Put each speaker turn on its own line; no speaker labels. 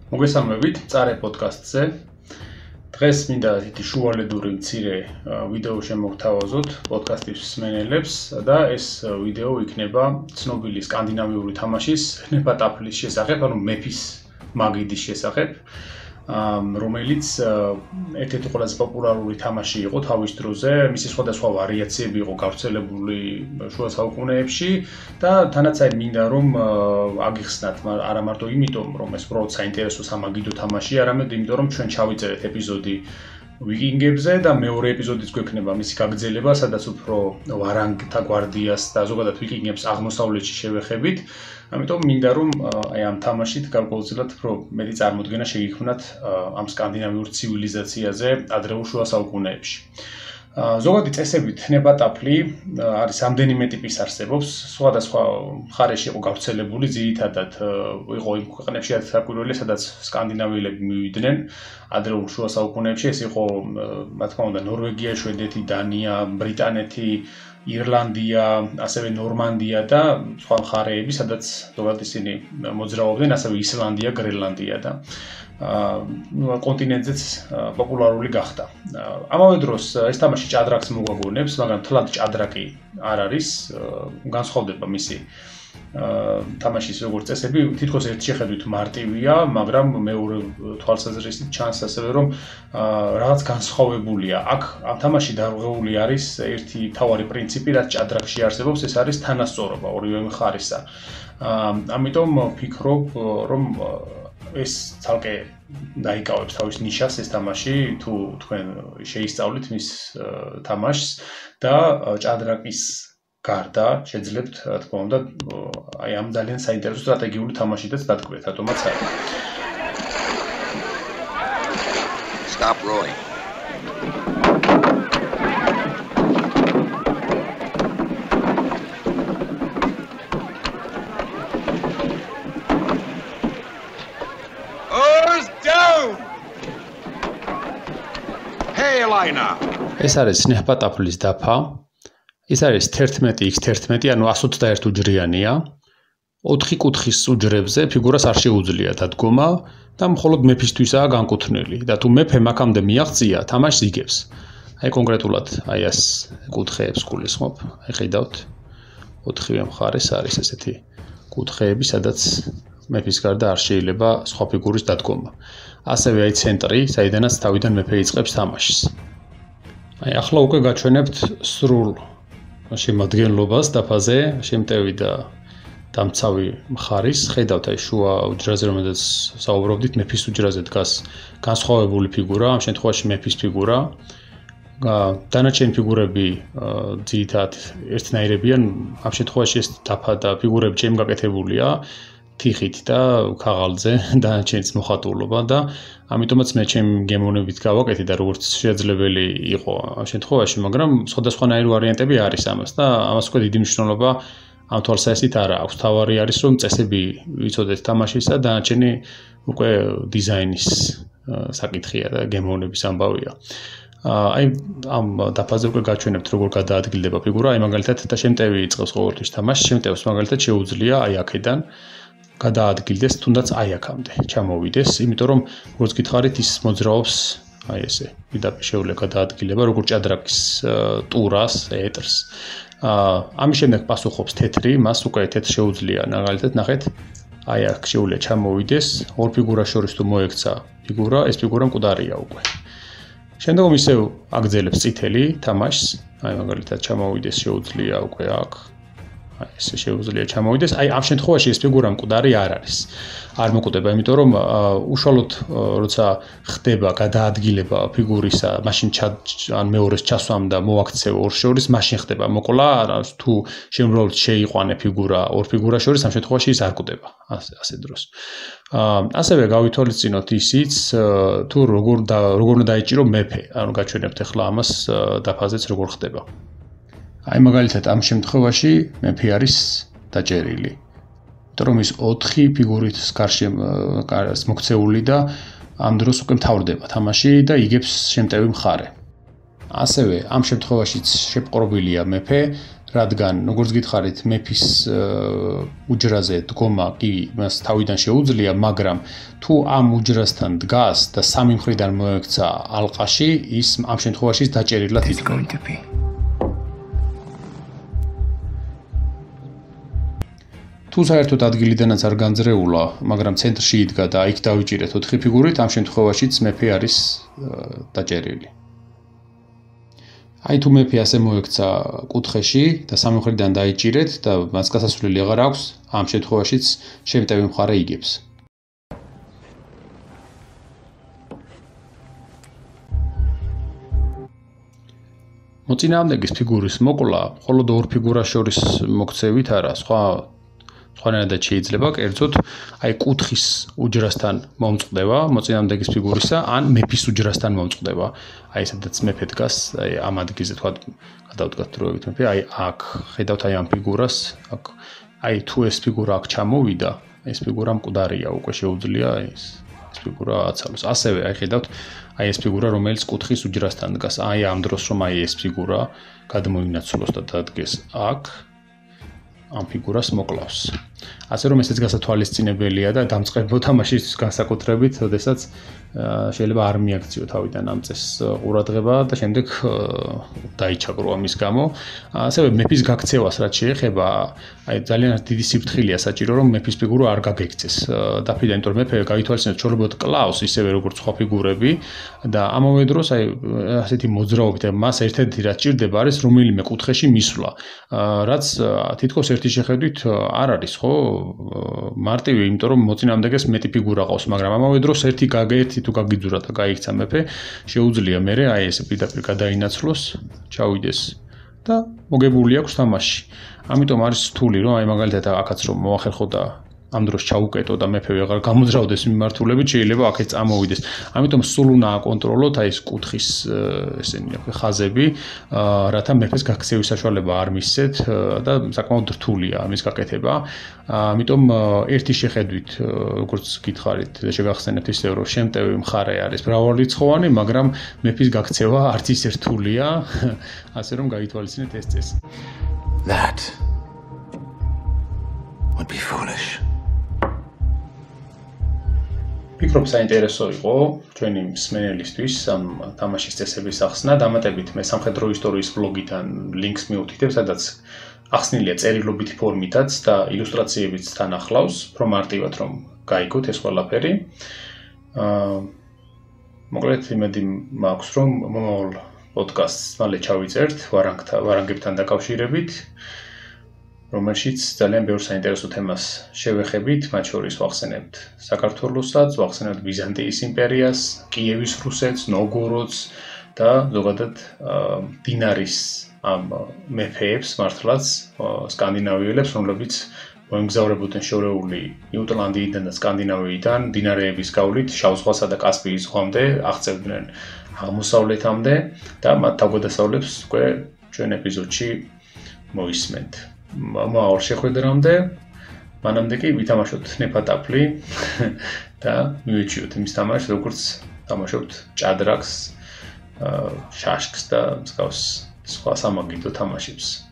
მოგესალმებით მწარე პოდკასტზე. დღეს მინდა თითი შუალედური მცირე ვიდეო შემოგთავაზოთ პოდკასტის მსმენელებს და ეს ვიდეო იქნება ცნობილი სკანდინავიური თამაშის ჰნეფატაფლის შესახებ, ანუ მეფის მაგიდის შესახებ, რომელიც ერთ-ერთი ყველაზე პოპულარული თამაში იყო თავის დროზე, მისი სხვადასხვა ვარიაციები იყო გავრცელებული შუა საუკუნეებში და თანაც მინდა რომ აგიხსნათ არა მარტო იმიტომ რომ ეს უბრალოდ საინტერესო სამაგიდო თამაშია, არამედ იმიტომ რომ ჩვენ ჩავიწერეთ ეპიზოდი ვიკინგებზე და მეორე ეპიზოდიც გვექნება მისი გაგრძელება, სადაც უფრო ვარანგთა გვარდიას და ზოგადად ვიკინგებს აღმოსავლეთში შევეხებით. ამიტომ მინდა რომ აი ამ თამაშით გარკვეულწილად უფრო მეტი წარმოდგენა შეგიქმნათ ამ სკანდინავიურ ცივილიზაციაზე ადრეულ შუა საუკუნეებში. ზოგადი წესებით ჰნეფატაფლი არის რამდენიმე ტიპის არსებობს, სხვადასხვა მხარეში იყო გავრცელებული, ძირითადად იყო იმ ქვეყნებში საკვირველი, სადაც სკანდინავიელები მივიდნენ ადრეულ შუა საუკუნეებში, ეს იყო რა თქმა უნდა ნორვეგია, შვედეთი, დანია, ბრიტანეთი, ირლანდია, ასევე ნორმანდია და სხვა მხარეები, სადაც ზოგადად ისინი მოძრაობდნენ, ასევე ისლანდია, გრენლანდია და კონტინენტზეც პოპულარული გახდა. ამავე დროს ეს თამაში ჭადრაკს მოგვაგონებს, მაგრამ თლად ჭადრაკი არ არის, განსხვავდება მისი თამაშის როგორც წესები, თითქოს ერთ შეხედვით მარტივია, მაგრამ მეორე თვალსაზრისით ჩანს ასევე რომ რაღაც განსხვავებულია. აქ ამ თამაში დარღვეული არის ერთი მთავარი პრინციპი, რაც ჭადრაკში არსებობს, ეს არის თანასწორობა ორივე მხარისა. ამიტომ ვფიქრობ, რომ ეს ცალკე დაიკავებს თავის ნიშას ეს თამაში, თუ თქვენ შეისწავლით მის თამაშს და ჭადრაკის გარდა შეძლებთ, რა თქმა უნდა, აი ამ ძალიან საინტერესო სტრატეგიული თამაშითაც დადგმეთ, რატომაც არა.
Stop rolling.
ეს არის ჰნეფატაფლის დაფა. ეს არის 11x11, ანუ 121 უჯრიანია. 4 კუთხის უჯრებზე ფიგურას არ შეუძლია დადგომა და მხოლოდ მეფისთვისაა განკუთვნილი და თუ მეფე მაქამდე მიაღწია, თამაშს იგებს. აი კონკრეტულად აი ეს კუთხეებს გულისხმობ. აი ხედავთ 4-ვე მხარეს არის ესეთი კუთხეები, სადაც მეფის გარდა არ შეიძლება სხვა ფიგურის დადგომა. ასევე აი ცენტრი, საიდანაც თავიდან მეფე იწყებს თამაშს. აი ახლა უკვე გაჩვენებთ სრულ შემადგენლობას დაფაზე, შემტევი და დამცავი მხარის. ხედავთ აი შუა უჯრაზე, რომელზეც საუბრობდით, მეფის უჯრაზე დგას განსხვავებული ფიგურა, ამ შემთხვევაში მეფის ფიგურა. დანარჩენი ფიგურები ძირითადად ერთნაირებიან, ამ შემთხვევაში ეს დაფა და ფიგურები ჩემ გაკეთებულია თიხით და ქაღალდზე დანარჩენიც მოხატულობა და ამიტომაც მე ჩემი გემოვნებით გავაკეთე და როგორც შესაძლებელი იყო ამ შემთხვევაში, მაგრამ სხვადასხვანაირი ვარიანტები არის ამას და ამას უკვე დიდი მნიშვნელობა ამ თვალსაზრისით არა აქვს. თავარი არის რომ წესები ვიცოდეთ თამაშისა და დანარჩენი უკვე დიზაინის საკითხია და გემოვნების ამბავია. აი ამ დაფაზე უკვე გაჩვენებთ როგორ გადაადგილდება ფიგურა, აი მაგალითად და შემტევი იწყებს ყოველთვის თამაშს, შემტევს მაგალითად შეუძლია აი აქედან გადაადგილდეს, თუნდაც აი აქამდე ჩამოვიდეს, იმიტომ რომ როგორც გითხარით ის მოძრაობს აი ესე, პირდაპირ შეუძლია გადაადგილება, როგორც ჭადრაკის ტურას, ეტრს. ამის შემდეგ პასუხობს თეთრი, მას უკვე თეთრ შეუძლია, მაგალითად ნახეთ, აი აქ შეუძლია ჩამოვიდეს, ორ ფიგურას შორის თუ მოექცა ფიგურა, ეს ფიგურა მკვდარია უკვე. შემდგომ ისევ აგრძელებს წითელი თამაშს, აი მაგალითად ჩამოვიდეს შეუძლია უკვე აქ. აი ესე შეუძლია ჩამოვიდეს. აი ამ შემთხვევაში ეს ფიგურა მკვდარი არ არის. არ მოკვდება, იმიტომ რომ უშუალოდ როცა ხდება გადაადგილება ფიგურისა, მაშინ ან მეორეს ჩასვამ და მოაქცევ ორ შორის, მაშინ ხდება მოკვლა, თუ შემოვლოდ შეიყვანე ფიგურა ორ ფიგურას შორის, ამ შემთხვევაში ის არ კვდება ასე დროს. ასევე გავითვალისწინოთ ისიც, თუ როგორ უნდა დაიჭირო მეფე, ანუ გაჩვენებთ ახლა ამას დაფაზეც როგორ ხდება. აი მაგალითად ამ შემთხვევაში მეფე არის დაჭერილი. იმიტომ რომ ის 4 ფიგურით გარშე მოქცეული და ამ დროს უკვე მთავრდება თამაში და იგებს შემტევი მხარე. ასევე ამ შემთხვევაშიც შეპყრობილია მეფე, რადგან როგორც გითხარით მეფის უჯრაზე დგომა კი მას თავიდან შეუძლია, მაგრამ თუ ამ უჯრასთან დგას და სამი მხრიდან მოექცა ალყაში, ის ამ შემთხვევაში დაჭერილად იდგა. თუ საერთოდ ადგილიდანაც არ განძრეულა, მაგრამ ცენტრში იდგა და იქ დავიჭირეთ 4 ფიგურით, ამ შემთხვევაშიც მეფე არის დაჭერილი. აი თუ მეფე ასე მოექცა კუთხეში და სამი მხრიდან დაიჭირეთ და მას გასასვლელი აღარ აქვს, ამ შემთხვევაშიც შემტევი მხარე იგებს. მოწინააღმდეგის ფიგურის მოკვლა მხოლოდ ორ ფიგურას შორის მოქცევით არა, სხვანაირად შეიძლება კერძოდ აი კუთხის უჯრასთან მომწყდება მოწინააღმდეგის ფიგურისა ან მეფის უჯრასთან მომწყდება. აი სადაც მეფე დგას, აი ამ ადგილზე თქვა გადავდგათ დროებით მეფე, აი აქ ხედავთ აი ამ ფიგურას, აქ აი თუ ეს ფიგურა აქ ჩამოვიდა, ეს ფიგურა მკვდარია, უკვე შეუძლია ეს ფიგურა აცალოს. ასევე აი ხედავთ აი ეს ფიგურა რომელიც კუთხის უჯრასთან დგას, აი ამ დროს რომ აი ეს ფიგურა გადმოინაცვლოს და დადგეს აქ ამ ფიგურას მოკლავს. ასე რომ ესეც გასათვალისწინებელია და დამწყებო თამაშის განსაკუთრებით, როდესაც შეიძლება არ მიაქციო თავიდან ამ წესს ყურადღება და შემდეგ დაიჩაგრო ამის გამო. ასევე მეფის გაქცევას რაც შეეხება, აი ძალიან დიდი სიფრთხილეა საჭირო რომ მეფის ფიგურა არ გაგექცეს დაფიდან, იმიტომ რომ მეფე გაითვალისწინოთ ჩორბოთ კლავს ისევე როგორც სხვა ფიგურები და ამავე დროს აი ასეთი მოძრაობით მას ერთ-ერთი რაც ჭირდება არის რომელიმე კუთხეში მისვლა, რაც თითქოს ერთი შეხედვით არ არის, ხო? მარტივი, იმიტომ რომ მოწინააღმდეგეს მეტი ფიგურა ყავს, მაგრამ ამავე დროს ერთი თუ გაგიძურა და გაიქცა მეფე, შეუძლია მერე აი ესე პირდაპირ გადაინაცვლოს, ჩავიდეს და მოგებული აქვს თამაში. ამიტომ არის რთული, რომ აი მაგალითად აქაც რომ მოახერხო და ამ დროს ჩაუკეტო და მეფე ვეღარ გამოძრავდეს მიმართულებით, შეიძლება აქეთ წამოვიდეს. ამიტომ სულ უნდა აკონტროლოთ აი ეს კუთხის ესენი ხაზები, რათა მეფეს გაქცევის საშუალება არ მისცეთ და საკმაოდ რთულია ამის გაკეთება. ამიტომ ერთი შეხედვით, როგორც გითხარით და შეგახსენებთ ისე რომ შემტევი მხარე არის მრავალრიცხოვანი, მაგრამ მეფის გაქცევა არც ისე რთულია, ასე რომ გაითვალისწინეთ ეს წესი.
That would be foolish.
ვფიქრობ საინტერესო იყო ჩვენი მსმენელისთვის ამ თამაშის წესების ახსნა. დამატებით მე სამხედრო ისტორიის ბლოგიდან ლინკს მივუთითებ, სადაც ახსნილია წერილობითი ფორმითაც და ილუსტრაციებიც თან ახლავს, უფრო მარტივად რომ გაიგოთ ეს ყველაფერი. მოკლედ იმედი მაქვს რომ მომავალ პოდკასტს მალე ჩავიწერთ ვარანგებთან დაკავშირებით, რომელშიც ძალიან ბევრ საინტერესო თემას შევეხებით, მათ შორის ვახსენებთ საქართველოსაც, ვახსენებთ ბიზანტიის იმპერიას, კიევის რუსეთს, ნოვგოროდს და ზოგადად დინარის ამ მეფეებს მართლაც სკანდინავიელებს, რომლებიც მოემგზავრებოდნენ შორეული იუტლანდიიდან და სკანდინავიიდან დინარეების გავლით შავ ზღვასა და კასპიის ზღვამდე, აღწევდნენ აღმოსავლეთამდე და მათ თავგადასავლებს უკვე ჩვენ ეპიზოდში მოისმენთ. მომავალ შეხვედრამდე, მანამდე კი ვითამაშოთ ჰნეფატაფლი და მივეჩიოთ იმის თამაშს, როგორც თამაშობთ ჭადრაკს, შაშკს და მსგავს სხვა სამაგიდო თამაშებს.